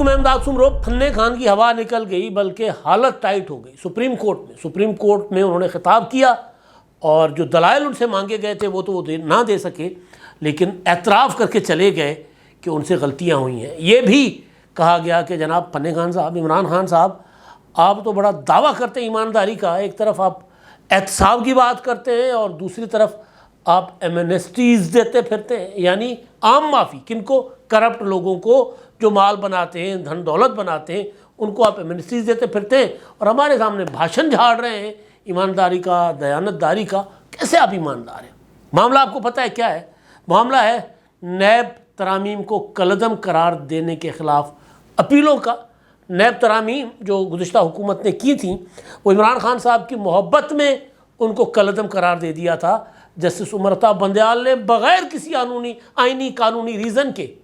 حکم امداد سمرو پھنے خان کی ہوا نکل گئی، بلکہ حالت ٹائٹ ہو گئی سپریم کورٹ میں انہوں نے خطاب کیا، اور جو دلائل ان سے مانگے گئے تھے وہ تو وہ نہ دے سکے، لیکن اعتراف کر کے چلے گئے کہ ان سے غلطیاں ہوئی ہیں۔ یہ بھی کہا گیا کہ جناب پھنے خان صاحب، عمران خان صاحب، آپ تو بڑا دعویٰ کرتے ہیں ایمانداری کا، ایک طرف آپ احتساب کی بات کرتے ہیں اور دوسری طرف آپ ایمنسٹیز دیتے پھرتے ہیں، یعنی عام معافی، کن کو؟ کرپٹ لوگوں کو جو مال بناتے ہیں، دھن دولت بناتے ہیں، ان کو آپ ایمنسٹیز دیتے پھرتے ہیں، اور ہمارے سامنے بھاشن جھاڑ رہے ہیں ایمانداری کا، دیانتداری کا۔ کیسے آپ ایماندار ہیں؟ معاملہ آپ کو پتہ ہے کیا ہے؟ معاملہ ہے نیب ترامیم کو کالعدم قرار دینے کے خلاف اپیلوں کا۔ نیب ترامیم جو گزشتہ حکومت نے کی تھیں، وہ عمران خان صاحب کی محبت میں ان کو کالعدم قرار دے دیا تھا۔ جسٹس عمر بندیال نے بغیر کسی آئینی قانونی ریزن کے،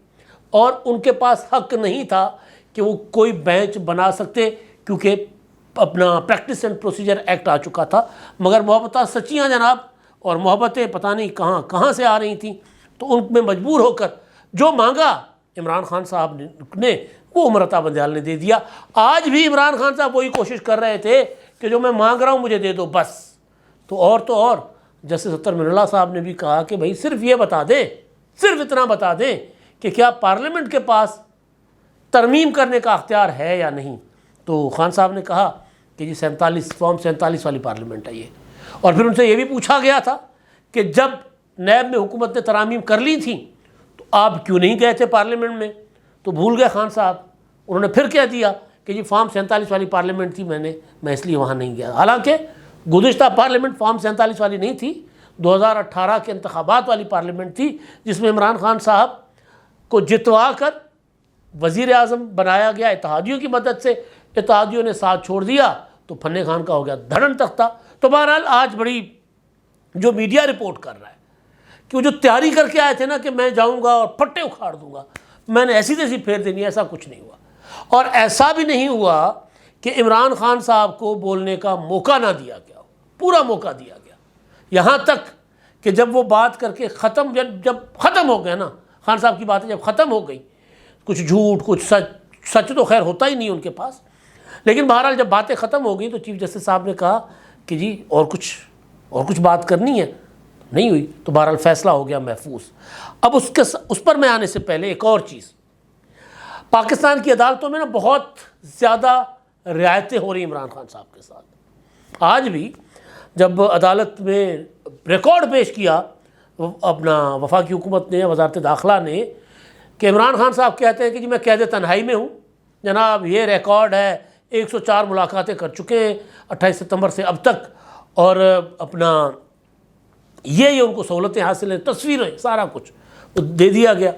اور ان کے پاس حق نہیں تھا کہ وہ کوئی بینچ بنا سکتے، کیونکہ اپنا پریکٹس اینڈ پروسیجر ایکٹ آ چکا تھا، مگر محبتیں سچیاں جناب، اور محبتیں پتہ نہیں کہاں سے آ رہی تھیں، تو ان میں مجبور ہو کر جو مانگا عمران خان صاحب نے وہ عمر بندیال نے دے دیا۔ آج بھی عمران خان صاحب وہی کوشش کر رہے تھے کہ جو میں مانگ رہا ہوں مجھے دے دو بس۔ تو اور جسٹس اطہر من اللہ صاحب نے بھی کہا کہ بھائی صرف یہ بتا دیں، صرف اتنا بتا دیں کہ کیا پارلیمنٹ کے پاس ترمیم کرنے کا اختیار ہے یا نہیں۔ تو خان صاحب نے کہا کہ جی فارم 47 والی پارلیمنٹ ہے یہ، اور پھر ان سے یہ بھی پوچھا گیا تھا کہ جب نیب میں حکومت نے ترامیم کر لی تھیں تو آپ کیوں نہیں گئے تھے پارلیمنٹ میں؟ تو بھول گئے خان صاحب، انہوں نے پھر کہہ دیا کہ جی فارم 47 والی پارلیمنٹ تھی، میں اس لیے وہاں نہیں گیا۔ حالانکہ گزشتہ پارلیمنٹ فارم 47 والی نہیں تھی، 2018 کے انتخابات والی پارلیمنٹ تھی، جس میں عمران خان صاحب کو جتوا کر وزیر اعظم بنایا گیا اتحادیوں کی مدد سے۔ اتحادیوں نے ساتھ چھوڑ دیا تو پھنے خان کا ہو گیا دھڑن تختہ۔ تو بہرحال آج بڑی جو میڈیا رپورٹ کر رہا ہے کہ وہ جو تیاری کر کے آئے تھے نا کہ میں جاؤں گا اور پھٹے اکھاڑ دوں گا، میں نے ایسی تیسی پھیر دینی، ایسا کچھ نہیں ہوا۔ اور ایسا بھی نہیں ہوا کہ عمران خان صاحب کو بولنے کا موقع نہ دیا گیا، پورا موقع دیا گیا، یہاں تک کہ جب وہ بات کر کے جب ختم ہو گیا نا، خان صاحب کی باتیں جب ختم ہو گئی، کچھ جھوٹ کچھ سچ تو خیر ہوتا ہی نہیں ان کے پاس، لیکن بہرحال جب باتیں ختم ہو گئی تو چیف جسٹس صاحب نے کہا کہ جی اور کچھ بات کرنی ہے، نہیں ہوئی، تو بہرحال فیصلہ ہو گیا محفوظ۔ اب اس پر میں آنے سے پہلے ایک اور چیز، پاکستان کی عدالتوں میں نا بہت زیادہ رعایتیں ہو رہی عمران خان صاحب کے ساتھ۔ آج بھی جب عدالت میں ریکارڈ پیش کیا اپنا وفاقی حکومت نے، وزارت داخلہ نے، کہ عمران خان صاحب کہتے ہیں کہ جی میں قید تنہائی میں ہوں جناب، یہ ریکارڈ ہے، 104 ملاقاتیں کر چکے ہیں 28 ستمبر سے اب تک، اور اپنا یہ ان کو سہولتیں حاصل ہیں، تصویریں، سارا کچھ دے دیا گیا۔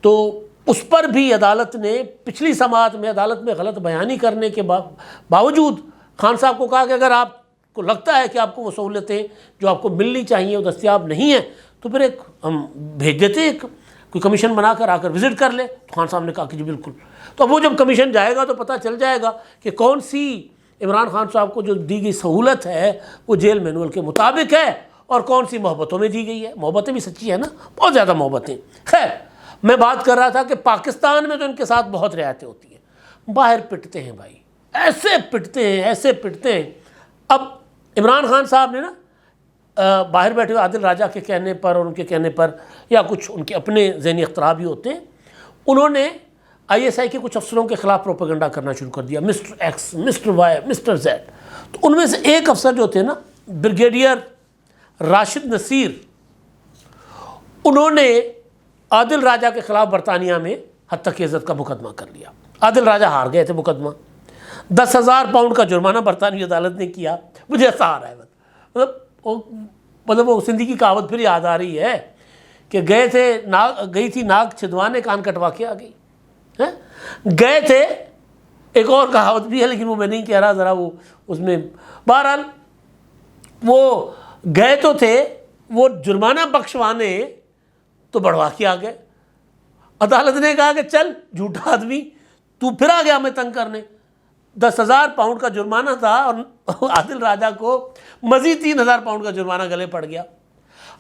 تو اس پر بھی عدالت نے پچھلی سماعت میں عدالت میں غلط بیانی کرنے کے باوجود خان صاحب کو کہا کہ اگر آپ کو لگتا ہے کہ آپ کو وہ سہولتیں جو آپ کو ملنی چاہیے وہ دستیاب نہیں ہیں تو پھر ہم بھیج دیتے ہیں، کوئی کمیشن بنا کر آ کر وزٹ کر لے۔ تو خان صاحب نے کہا کہ جی بالکل۔ تو اب وہ جب کمیشن جائے گا تو پتہ چل جائے گا کہ کون سی عمران خان صاحب کو جو دی گئی سہولت ہے وہ جیل مینول کے مطابق ہے اور کون سی محبتوں میں دی گئی ہے۔ محبتیں بھی سچی ہیں نا، بہت زیادہ محبتیں۔ خیر، میں بات کر رہا تھا کہ پاکستان میں تو ان کے ساتھ بہت رعایتیں ہوتی ہیں، باہر پٹتے ہیں بھائی، ایسے پٹتے ہیں۔ اب عمران خان صاحب نے نا باہر بیٹھے ہوئے عادل راجہ کے کہنے پر اور ان کے کہنے پر، یا کچھ ان کے اپنے ذہنی اختراع بھی ہوتے ہیں، انہوں نے ISI کے کچھ افسروں کے خلاف پروپیگنڈا کرنا شروع کر دیا، mister X, mister Y, mister Z. تو ان میں سے ایک افسر جو تھے نا، بریگیڈیئر راشد نصیر، انہوں نے عادل راجہ کے خلاف برطانیہ میں حد تک عزت کا مقدمہ کر لیا۔ عادل راجہ ہار گئے تھے مقدمہ، 10,000 پاؤنڈ کا جرمانہ برطانوی عدالت نے کیا۔ مجھے ایسا آ رہا ہے، مطلب وہ سندھی کی کہاوت پھر یاد آ رہی ہے کہ گئی تھی ناگ چھدوانے کان کٹوا کے آ گئی، گئے تھے۔ ایک اور کہاوت بھی ہے لیکن وہ میں نہیں کہہ رہا، ذرا وہ اس میں، بہرحال وہ گئے تو تھے، وہ جرمانہ بخشوانے تو بڑھوا کے آ گئے۔ عدالت نے کہا کہ چل جھوٹا آدمی، تو پھر آ گیا ہمیں تنگ کرنے۔ 10,000 پاؤنڈ کا جرمانہ تھا اور عادل راجہ کو مزید 3,000 پاؤنڈ کا جرمانہ گلے پڑ گیا۔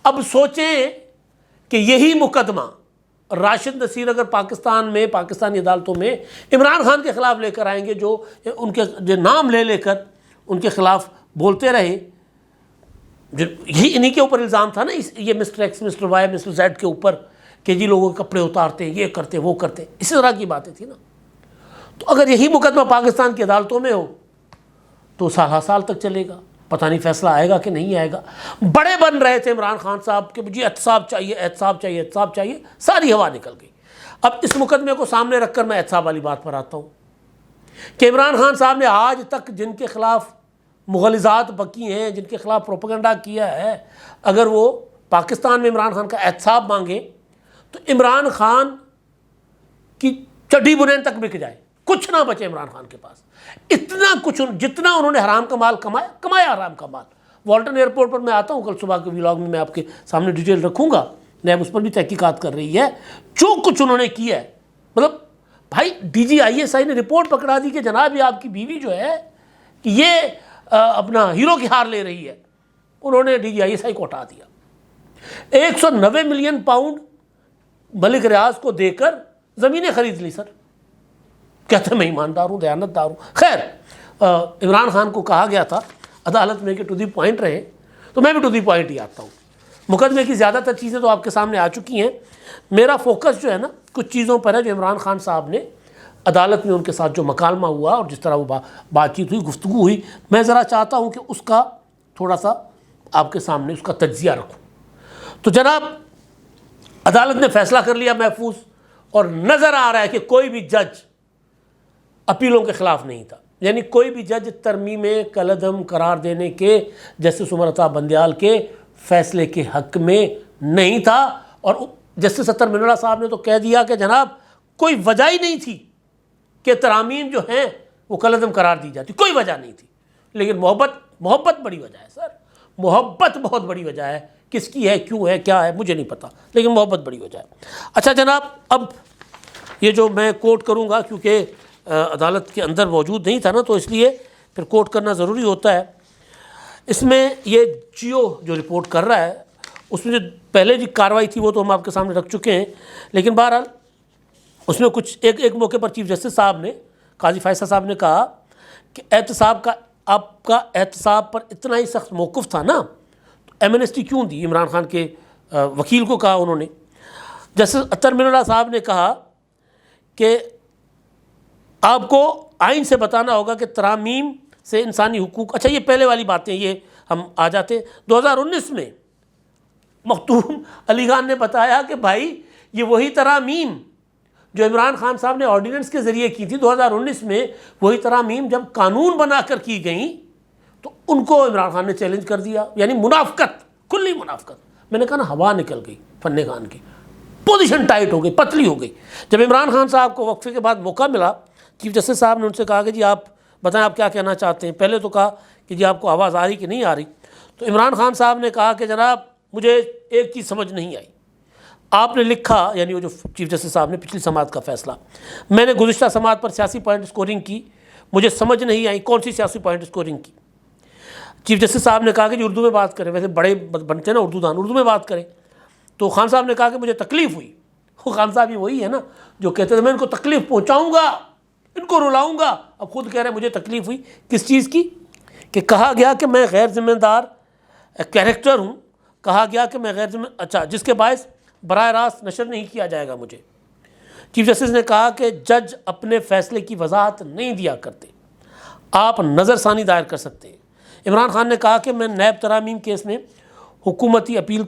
اب سوچیں کہ یہی مقدمہ راشد نصیر اگر پاکستان میں پاکستانی عدالتوں میں عمران خان کے خلاف لے کر آئیں گے، جو ان کے جو نام لے کر ان کے خلاف بولتے رہے، یہی انہی کے اوپر الزام تھا نا، یہ mister X, mister Y, mister Z کے اوپر کہ جی لوگوں کے کپڑے اتارتے ہیں، یہ کرتے وہ کرتے، اسی طرح کی باتیں تھیں نا۔ تو اگر یہی مقدمہ پاکستان کی عدالتوں میں ہو تو سال سال تک چلے گا، پتہ نہیں فیصلہ آئے گا کہ نہیں آئے گا۔ بڑے بن رہے تھے عمران خان صاحب کہ جی احتساب چاہیے، احتساب چاہیے، احتساب چاہیے، ساری ہوا نکل گئی۔ اب اس مقدمے کو سامنے رکھ کر میں احتساب والی بات پر آتا ہوں کہ عمران خان صاحب نے آج تک جن کے خلاف مغالطات بکی ہیں، جن کے خلاف پروپیگنڈا کیا ہے، اگر وہ پاکستان میں عمران خان کا احتساب مانگے تو عمران خان کی چڈی بنین تک بک جائے، کچھ نہ بچے عمران خان کے پاس۔ اتنا کچھ جتنا انہوں نے حرام کا مال کمایا حرام کا مال۔ والٹن ایئرپورٹ پر میں آتا ہوں، کل صبح کے ولاگ میں آپ کے سامنے ڈیٹیل رکھوں گا، نیب اس پر بھی تحقیقات کر رہی ہے، جو کچھ انہوں نے کیا ہے۔ مطلب بھائی D G I S I نے رپورٹ پکڑا دی کہ جناب یہ آپ کی بیوی جو ہے کہ یہ اپنا ہیرو کی ہار لے رہی ہے، انہوں نے D G I S I کو ہٹا دیا۔ 190 ملین پاؤنڈ ملک ریاض کو دے کر زمینیں خرید لی۔ سر کہتے ہیں میں ایماندار ہوں، دیانتدار ہوں۔ خیر عمران خان کو کہا گیا تھا عدالت میں کہ ٹو دی پوائنٹ رہے، تو میں بھی ٹو دی پوائنٹ ہی آتا ہوں۔ مقدمے کی زیادہ تر چیزیں تو آپ کے سامنے آ چکی ہیں، میرا فوکس جو ہے نا کچھ چیزوں پر ہے جو عمران خان صاحب نے عدالت میں ان کے ساتھ جو مکالمہ ہوا اور جس طرح وہ بات چیت ہوئی، گفتگو ہوئی، میں ذرا چاہتا ہوں کہ اس کا تھوڑا سا آپ کے سامنے اس کا تجزیہ رکھوں۔ تو جناب عدالت نے فیصلہ کر لیا محفوظ، اور نظر آ رہا ہے کہ کوئی بھی جج اپیلوں کے خلاف نہیں تھا، یعنی کوئی بھی جج ترمیم کالعدم قرار دینے کے جسٹس عمر عطا بندیال کے فیصلے کے حق میں نہیں تھا۔ اور جسٹس اطہر من اللہ صاحب نے تو کہہ دیا کہ جناب کوئی وجہ ہی نہیں تھی کہ ترامیم جو ہیں وہ کالعدم قرار دی جاتی، کوئی وجہ نہیں تھی۔ لیکن محبت بڑی وجہ ہے سر، محبت بہت بڑی وجہ ہے، کس کی ہے، کیوں ہے، کیا ہے مجھے نہیں پتا، لیکن محبت بڑی وجہ ہے۔ اچھا جناب، اب یہ جو میں کوٹ کروں گا کیونکہ عدالت کے اندر موجود نہیں تھا نا، تو اس لیے پھر کوٹ کرنا ضروری ہوتا ہے۔ اس میں یہ جیو جو رپورٹ کر رہا ہے، اس میں جو پہلے جو کارروائی تھی وہ تو ہم آپ کے سامنے رکھ چکے ہیں، لیکن بہرحال اس میں کچھ ایک موقع پر چیف جسٹس صاحب نے، قاضی فیصل صاحب نے کہا کہ احتساب کا آپ کا احتساب پر اتنا ہی سخت موقف تھا نا، تو ایمنسٹی کیوں دی؟ عمران خان کے وکیل کو کہا انہوں نے۔ جسٹس اطہر من اللہ صاحب نے کہا کہ آپ کو آئین سے بتانا ہوگا کہ ترامیم سے انسانی حقوق، اچھا یہ پہلے والی باتیں یہ ہم آ جاتے ہیں۔ 2019 میں مختوم علی خان نے بتایا کہ بھائی یہ وہی ترامیم جو عمران خان صاحب نے آرڈیننس کے ذریعے کی تھی 2019 میں، وہی ترامیم جب قانون بنا کر کی گئیں تو ان کو عمران خان نے چیلنج کر دیا، یعنی منافقت، کھلی منافقت۔ میں نے کہا نا ہوا نکل گئی فن خان کی، پوزیشن ٹائٹ ہو گئی، پتلی ہو گئی۔ جب عمران خان صاحب کو وقفے کے بعد موقع ملا، چیف جسٹس صاحب نے ان سے کہا کہ جی آپ بتائیں آپ کیا کہنا چاہتے ہیں۔ پہلے تو کہا کہ جی آپ کو آواز آ رہی کہ نہیں آ رہی، تو عمران خان صاحب نے کہا کہ جناب مجھے ایک چیز سمجھ نہیں آئی، آپ نے لکھا، یعنی وہ جو چیف جسٹس صاحب نے پچھلی سماعت کا فیصلہ، میں نے گزشتہ سماعت پر سیاسی پوائنٹ اسکورنگ کی، مجھے سمجھ نہیں آئی کون سی سیاسی پوائنٹ اسکورنگ کی۔ چیف جسٹس صاحب نے کہا کہ جی اردو میں بات کریں، ویسے بڑے بنتے ہیں نا اردو دان، اردو میں بات کریں۔ تو خان صاحب نے کہا کہ مجھے تکلیف ہوئی۔ وہ خان صاحب ہی وہی ہے نا جو کہتے تھے میں ان کو تکلیف پہنچاؤں گا، ان کو رلاؤں گا، اب خود کہہ رہے ہیں مجھے تکلیف ہوئی کس چیز کی؟ کہ کہا گیا کہ میں غیر ذمہ دار کیریکٹر ہوں، کہا گیا کہ میں غیر ذمہ، اچھا جس کے باعث براہ راست نشر نہیں کیا جائے گا مجھے۔ چیف جسٹس نے کہا کہ جج اپنے فیصلے کی وضاحت نہیں دیا کرتے، آپ نظر ثانی دائر کر سکتے ہیں۔ عمران خان نے کہا کہ میں نیب ترامیم کیس میں حکومتی اپیل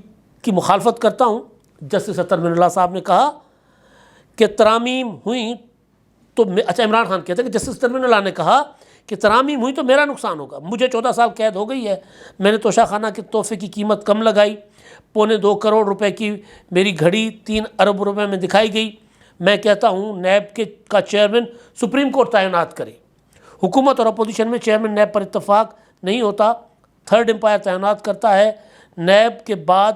کی مخالفت کرتا ہوں۔ جسٹس اطہر من اللہ صاحب نے کہا کہ ترامیم ہوئیں تو اچھا عمران خان کہتے ہیں کہ جسٹس اطہر من اللہ نے کہا کہ ترامیم ہوئی تو میرا نقصان ہوگا، مجھے 14 سال قید ہو گئی ہے، میں نے توشہ خانہ کے تحفے کی قیمت کم لگائی، 2.25 کروڑ روپے کی میری گھڑی 3 ارب روپے میں دکھائی گئی۔ میں کہتا ہوں نیب کا چیئرمین سپریم کورٹ تعینات کرے، حکومت اور اپوزیشن میں چیئرمین نیب پر اتفاق نہیں ہوتا، تھرڈ امپائر تعینات کرتا ہے، نیب کے بعد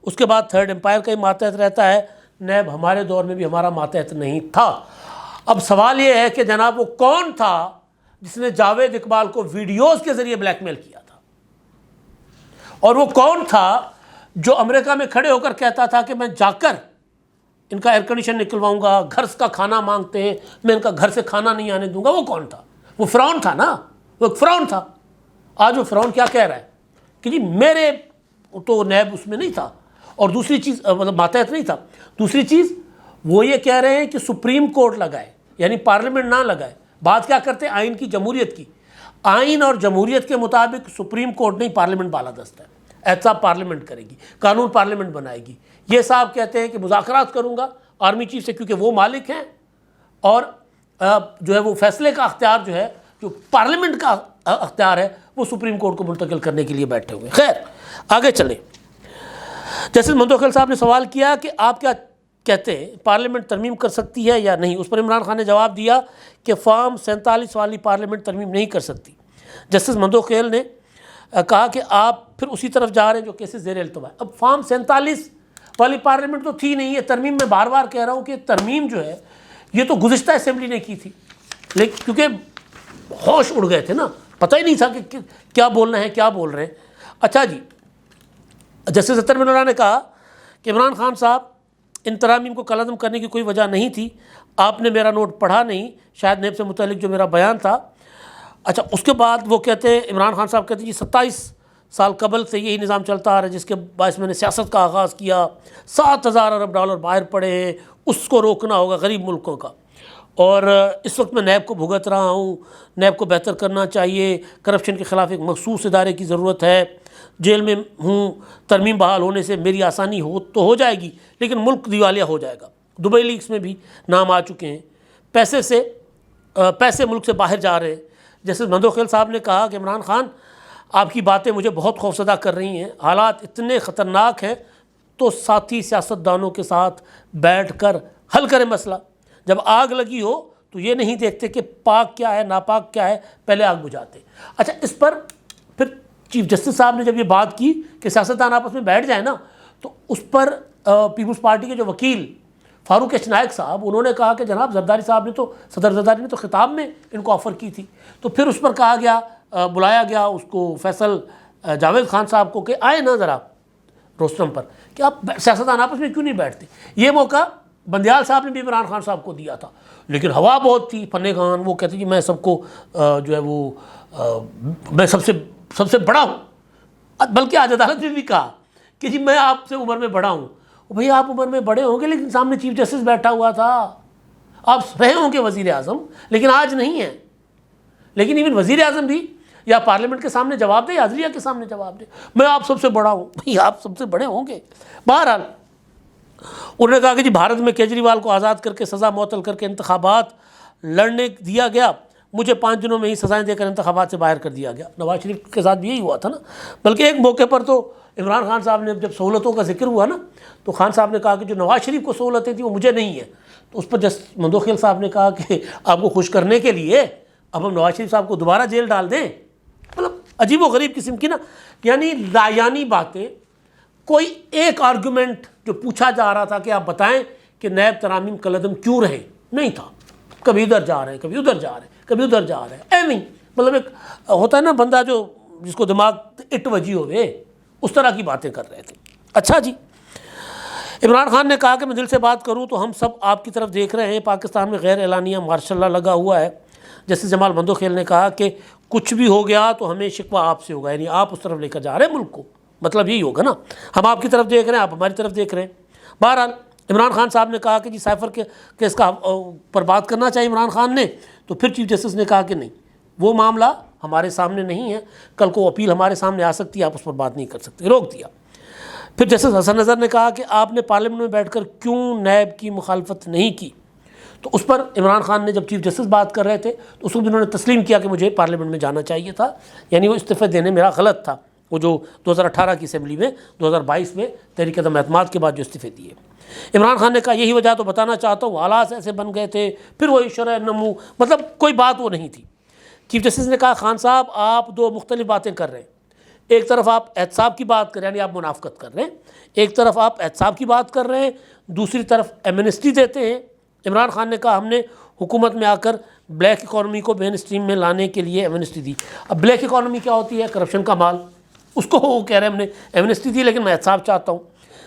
اس کے بعد تھرڈ امپائر کا ہی ماتحت رہتا ہے، نیب ہمارے دور میں بھی ہمارا ماتحت نہیں تھا۔ اب سوال یہ ہے کہ جناب وہ کون تھا جس نے جاوید اقبال کو ویڈیوز کے ذریعے بلیک میل کیا تھا، اور وہ کون تھا جو امریکہ میں کھڑے ہو کر کہتا تھا کہ میں جا کر ان کا ایئر کنڈیشن نکلواؤں گا، گھر کا کھانا مانگتے ہیں، میں ان کا گھر سے کھانا نہیں آنے دوں گا، وہ کون تھا؟ وہ فرعون تھا نا، وہ ایک فرعون تھا۔ آج وہ فرعون کیا کہہ رہا ہے کہ جی میرے تو نیب اس میں نہیں تھا، اور دوسری چیز مطلب ماتحت نہیں تھا، دوسری چیز وہ یہ کہہ رہے ہیں کہ سپریم کورٹ لگائے، یعنی پارلیمنٹ نہ لگائے۔ بات کیا کرتے ہیں؟ آئین کی، جمہوریت کی۔ آئین اور جمہوریت کے مطابق سپریم کورٹ نہیں، پارلیمنٹ بالادست ہے، احتساب پارلیمنٹ کرے گی، قانون پارلیمنٹ بنائے گی۔ یہ صاحب کہتے ہیں کہ مذاکرات کروں گا آرمی چیف سے، کیونکہ وہ مالک ہیں، اور جو ہے وہ فیصلے کا اختیار جو ہے، جو پارلیمنٹ کا اختیار ہے، وہ سپریم کورٹ کو منتقل کرنے کے لیے بیٹھے ہوئے۔ خیر آگے چلیں۔ جسٹس مندوخیل صاحب نے سوال کیا کہ آپ کیا کہتے ہیں، پارلیمنٹ ترمیم کر سکتی ہے یا نہیں؟ اس پر عمران خان نے جواب دیا کہ فارم 47 والی پارلیمنٹ ترمیم نہیں کر سکتی۔ جسٹس مندوخیل نے کہا کہ آپ پھر اسی طرف جا رہے ہیں جو کیسز زیر التوا ہے۔ اب فارم 47 والی پارلیمنٹ تو تھی نہیں ہے، ترمیم میں بار بار کہہ رہا ہوں کہ ترمیم جو ہے یہ تو گزشتہ اسمبلی نے کی تھی، لیکن کیونکہ ہوش اڑ گئے تھے نا، پتہ ہی نہیں تھا کہ کیا بولنا ہے، کیا بول رہے ہیں۔ اچھا جی، جسٹس اطہر من اللہ نے کہا کہ عمران خان صاحب ان ترامیم کو کالعدم کرنے کی کوئی وجہ نہیں تھی، آپ نے میرا نوٹ پڑھا نہیں، شاید نیب سے متعلق جو میرا بیان تھا۔ اچھا اس کے بعد وہ کہتے ہیں، عمران خان صاحب کہتے ہیں جی 27 سال قبل سے یہی نظام چلتا آ رہا ہے، جس کے باعث میں نے سیاست کا آغاز کیا، 7,000 ارب ڈالر باہر پڑے ہیں، اس کو روکنا ہوگا غریب ملکوں کا، اور اس وقت میں نیب کو بھگت رہا ہوں، نیب کو بہتر کرنا چاہیے، کرپشن کے خلاف ایک مخصوص ادارے کی ضرورت ہے، جیل میں ہوں، ترمیم بحال ہونے سے میری آسانی ہو جائے گی، لیکن ملک دیوالیہ ہو جائے گا۔ دبئی لیکس میں بھی نام آ چکے ہیں، پیسے ملک سے باہر جا رہے ہیں۔ جیسے مندوخیل صاحب نے کہا کہ عمران خان آپ کی باتیں مجھے بہت خوفزدہ کر رہی ہیں، حالات اتنے خطرناک ہیں، تو ساتھی سیاستدانوں کے ساتھ بیٹھ کر حل کریں مسئلہ۔ جب آگ لگی ہو تو یہ نہیں دیکھتے کہ پاک کیا ہے ناپاک کیا ہے، پہلے آگ بجھاتے۔ اچھا اس پر پھر چیف جسٹس صاحب نے جب یہ بات کی کہ سیاستدان آپس میں بیٹھ جائیں نا، تو اس پر پیپلز پارٹی کے جو وکیل فاروق ایچ نائک صاحب، انہوں نے کہا کہ جناب زرداری صاحب نے تو، صدر زرداری نے تو خطاب میں ان کو آفر کی تھی۔ تو پھر اس پر کہا گیا، بلایا گیا اس کو فیصل جاوید خان صاحب کو کہ آئے نا ذرا روسٹرم پر، کہ آپ سیاستدان آپس میں کیوں نہیں بیٹھتے۔ یہ موقع بندیال صاحب نے بھی عمران خان صاحب کو دیا تھا، لیکن ہوا بہت تھی، فنے خان وہ کہتے جی میں سب کو جو ہے وہ میں سب سے بڑا ہوں، بلکہ آج عدالت میں بھی کہا کہ جی میں آپ سے عمر میں بڑا ہوں۔ بھئی آپ عمر میں بڑے ہوں گے، لیکن سامنے چیف جسٹس بیٹھا ہوا تھا، آپ رہے ہوں گے وزیر اعظم، لیکن آج نہیں ہیں۔ لیکن ایون وزیر اعظم بھی یا پارلیمنٹ کے سامنے جواب دے یا عدلیہ کے سامنے جواب دے، میں آپ سب سے بڑا ہوں۔ بھئی آپ سب سے بڑے ہوں گے۔ بہرحال انہوں نے کہا کہ جی بھارت میں کیجریوال کو آزاد کر کے سزا معطل کر کے انتخابات لڑنے دیا گیا، مجھے 5 دنوں میں ہی سزائیں دے کر انتخابات سے باہر کر دیا گیا۔ نواز شریف کے ساتھ بھی یہی ہوا تھا نا، بلکہ ایک موقع پر تو عمران خان صاحب نے جب سہولتوں کا ذکر ہوا نا، تو خان صاحب نے کہا کہ جو نواز شریف کو سہولتیں تھیں وہ مجھے نہیں ہیں۔ تو اس پر جسٹس مندوخیل صاحب نے کہا کہ آپ کو خوش کرنے کے لیے اب ہم نواز شریف صاحب کو دوبارہ جیل ڈال دیں۔ مطلب عجیب و غریب قسم کی نا، یعنی لایانی باتیں۔ کوئی ایک آرگومنٹ جو پوچھا جا رہا تھا کہ آپ بتائیں کہ نیب ترامیم کالعدم کیوں رہے، نہیں تھا۔ کبھی ادھر جا رہے ہیں، کبھی ادھر جا رہے ہیں، کبھی ادھر جا رہے ہیں، ایویں مطلب ایک ہوتا ہے نا بندہ جو جس کو دماغ اٹ وجی ہوئے، اس طرح کی باتیں کر رہے تھے۔ اچھا جی، عمران خان نے کہا کہ میں دل سے بات کروں تو ہم سب آپ کی طرف دیکھ رہے ہیں، پاکستان میں غیر اعلانیہ ماشاء اللہ لگا ہوا ہے۔ جیسے جمال مندوخیل نے کہا کہ کچھ بھی ہو گیا تو ہمیں شکوہ آپ سے ہوگا، یعنی آپ اس طرف لے کر جا رہے ہیں ملک کو، مطلب یہی ہوگا نا، ہم آپ کی طرف دیکھ رہے ہیں، آپ ہماری طرف دیکھ رہے ہیں۔ بہرحال عمران خان صاحب نے کہا کہ جی سائفر کے کیس کا پر بات کرنا چاہیے عمران خان نے، تو پھر چیف جسٹس نے کہا کہ نہیں، وہ معاملہ ہمارے سامنے نہیں ہے، کل کو اپیل ہمارے سامنے آ سکتی ہے، آپ اس پر بات نہیں کر سکتے، روک دیا۔ پھر جسٹس حسن نظر نے کہا کہ آپ نے پارلیمنٹ میں بیٹھ کر کیوں نیب کی مخالفت نہیں کی، تو اس پر عمران خان نے جب چیف جسٹس بات کر رہے تھے تو اس وقت انہوں نے تسلیم کیا کہ مجھے پارلیمنٹ میں جانا چاہیے تھا، یعنی وہ استعفے دینے میرا غلط تھا، وہ جو 2018 کی اسمبلی میں 2022 میں تحریک عدم اعتماد کے بعد جو استعفے دیے۔ عمران خان نے کہا یہی وجہ تو بتانا چاہتا ہوں، حالات ایسے بن گئے تھے، پھر وہی شرح نمو، مطلب کوئی بات وہ نہیں تھی۔ چیف جسٹس نے کہا خان صاحب آپ دو مختلف باتیں کر رہے ہیں، ایک طرف آپ احتساب کی بات کر رہے ہیں، یعنی آپ منافقت کر رہے ہیں، ایک طرف آپ احتساب کی بات کر رہے ہیں، دوسری طرف ایمنسٹی دیتے ہیں۔ عمران خان نے کہا ہم نے حکومت میں آ کر بلیک اکانومی کو مین اسٹریم میں لانے کے لیے ایمنسٹی دی۔ اب بلیک اکانومی کیا ہوتی ہے؟ کرپشن کا مال، اس کو وہ کہہ رہے ہیں ہم نے ایمنسٹی دی لیکن میں احتساب چاہتا ہوں۔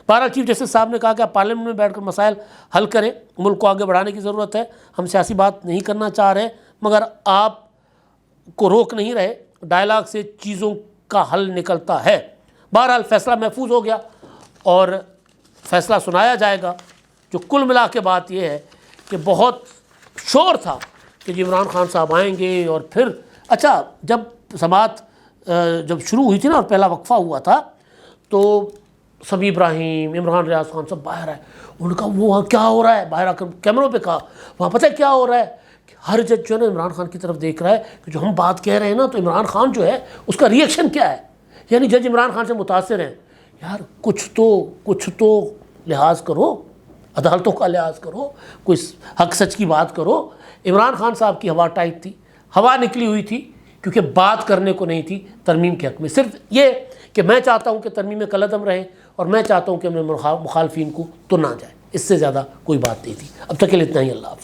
بہرحال چیف جسٹس صاحب نے کہا کہ آپ پارلیمنٹ میں بیٹھ کر مسائل حل کریں، ملک کو آگے بڑھانے کی ضرورت ہے، ہم سیاسی بات نہیں کرنا چاہ رہے مگر آپ کو روک نہیں رہے، ڈائلاگ سے چیزوں کا حل نکلتا ہے۔ بہرحال فیصلہ محفوظ ہو گیا اور فیصلہ سنایا جائے گا۔ جو کل ملا کے بات یہ ہے کہ بہت شور تھا کہ جی عمران خان صاحب آئیں گے، اور پھر اچھا جب سماعت جب شروع ہوئی تھی نا اور پہلا وقفہ ہوا تھا تو سمیع ابراہیم، عمران ریاض خان سب باہر آئے، انہوں نے کہا وہ وہاں کیا ہو رہا ہے، باہر آ کر کیمروں پہ کہا وہاں پتہ ہے کیا ہو رہا ہے کہ ہر جج جو ہے نا عمران خان کی طرف دیکھ رہا ہے کہ جو ہم بات کہہ رہے ہیں نا تو عمران خان جو ہے اس کا ریئیکشن کیا ہے، یعنی جج عمران خان سے متاثر ہیں۔ یار کچھ تو لحاظ کرو، عدالتوں کا لحاظ کرو، کوئی حق سچ کی بات کرو۔ عمران خان صاحب کی ہوا ٹائٹ تھی، ہوا نکلی ہوئی تھی کیونکہ بات کرنے کو نہیں تھی ترمیم کے حق میں، صرف یہ کہ میں چاہتا ہوں کہ ترمیم میں کالعدم رہے اور میں چاہتا ہوں کہ میں مخالفین کو تو نہ جائے، اس سے زیادہ کوئی بات نہیں تھی۔ اب تک کے لیے اتنا ہی، اللہ حافظ۔